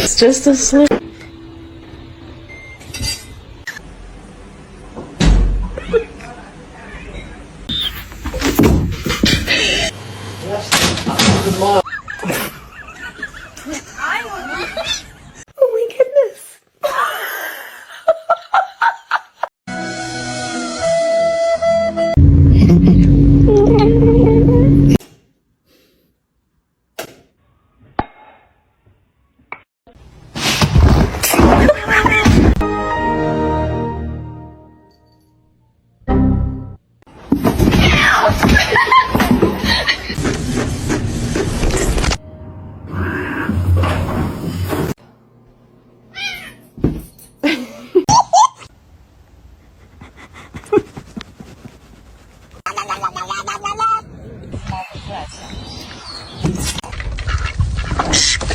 It's just a slip. Oh my goodness.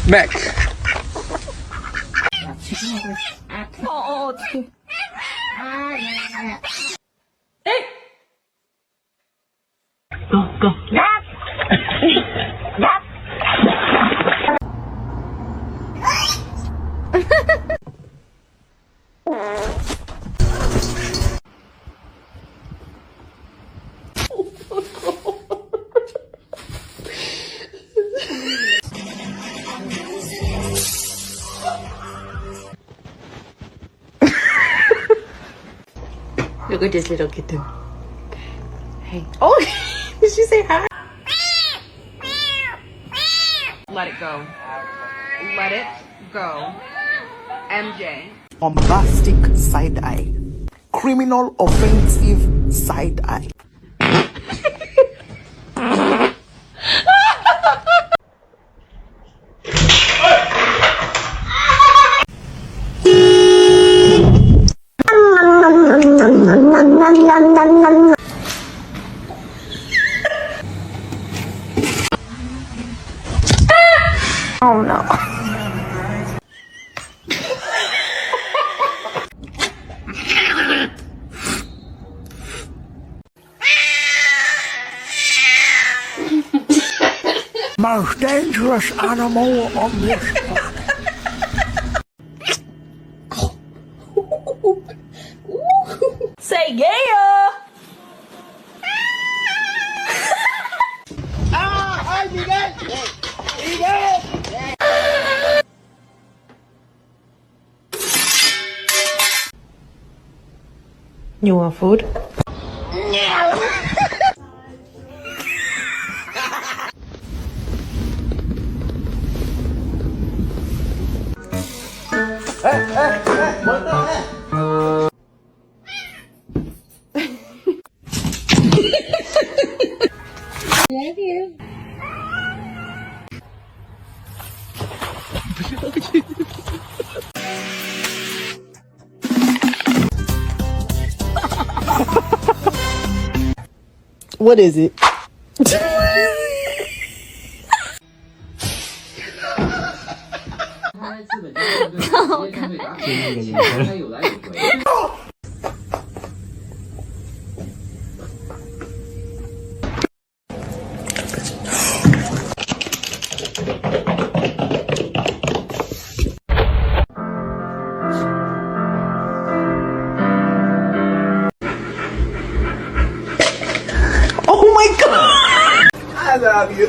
Mac. Look at this little kitten. Hey. Oh, did she say hi? Let it go. Let it go. MJ. Bombastic side eye. Criminal offensive side eye. Oh no. Most dangerous animal on this planet. Say yeah. You want food? Love you. What is it? Oh my god! I love you.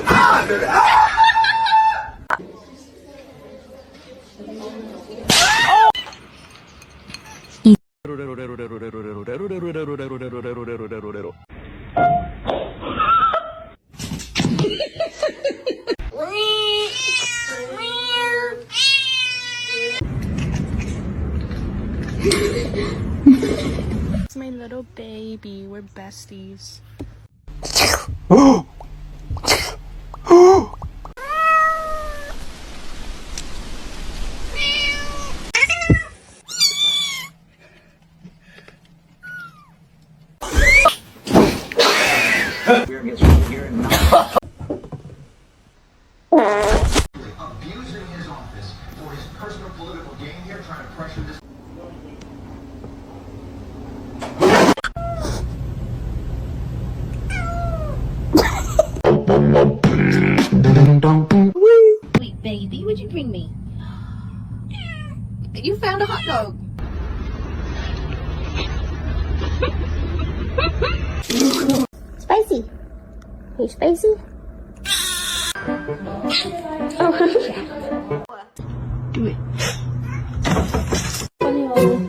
It's my little baby. We're besties. Abusing his office for his personal political game here, trying to pressure this. Sweet baby, what'd you bring me? You found a hot dog. Spicy. Hey, Spicy. Do it. Funny old.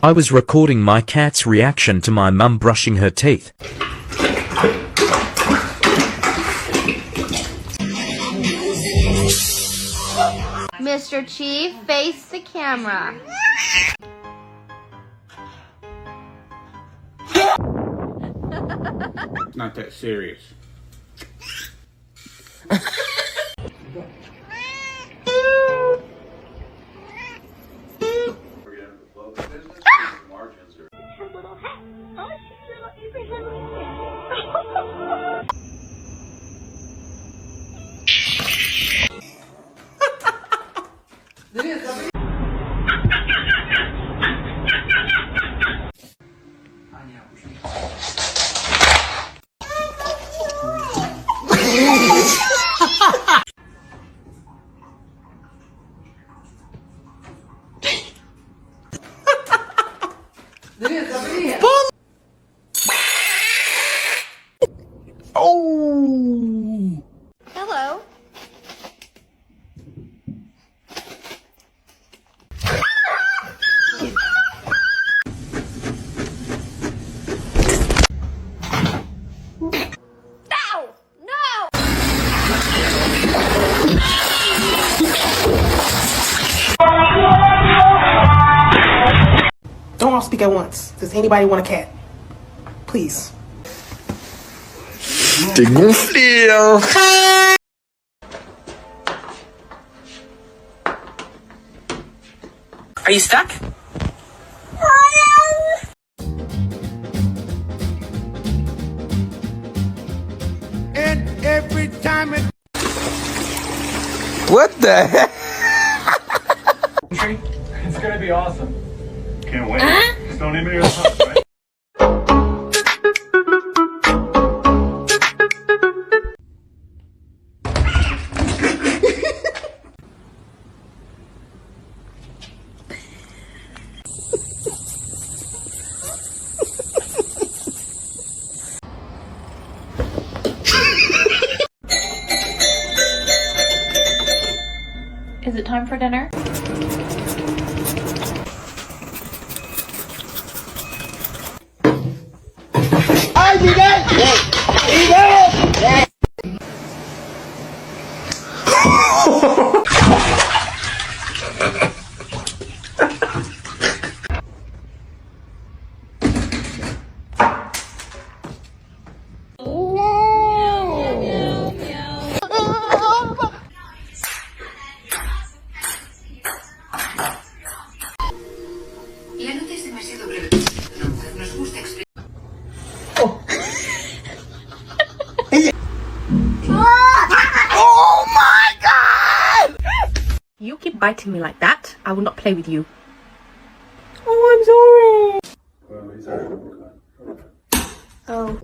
I was recording my cat's reaction to my mum brushing her teeth. Mr. Chief, face the camera. Not that serious. Hello. Don't all speak at once. Does anybody want a cat? Please. T'es gonflé, hein. Are you stuck? And every time it. What the heck? It's gonna be awesome. Can't wait. Just don't even right? Is it time for dinner? You keep biting me like that, I will not play with you. Oh, I'm sorry. Oh.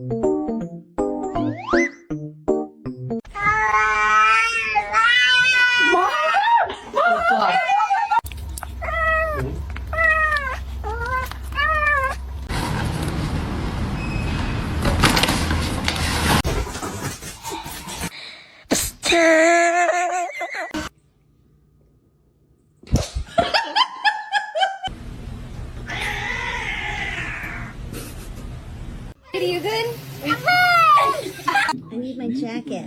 Are you good? I need my jacket.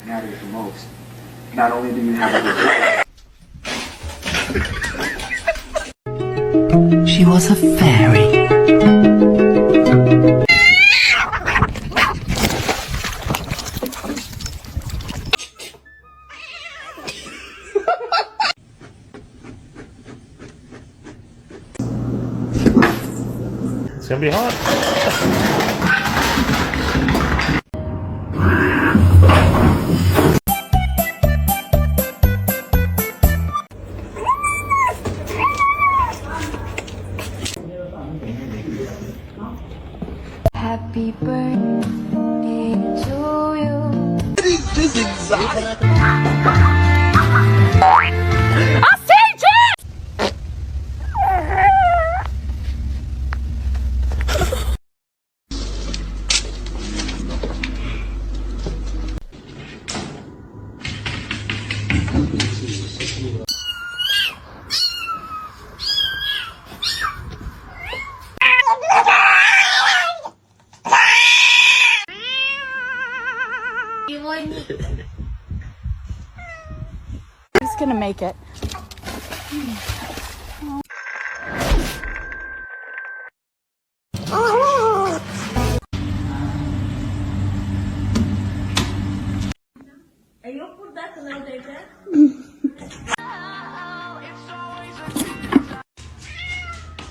Matters the most. Not only do you have a She was a fairy. It's gonna be hot. Happy birthday to you. This is exotic. He's gonna make it.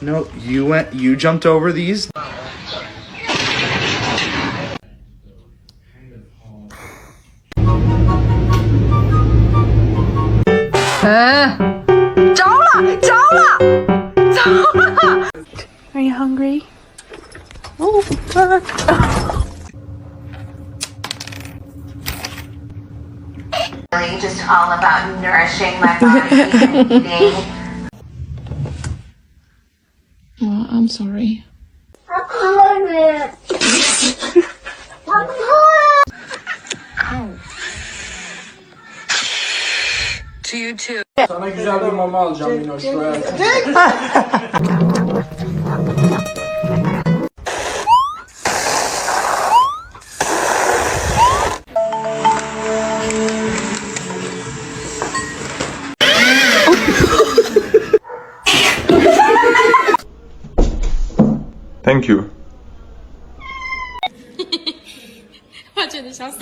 No, you jumped over these. Are you hungry? Really just all about nourishing my body and eating. Oh, I'm sorry. To you too. Thank you. 我真的想死。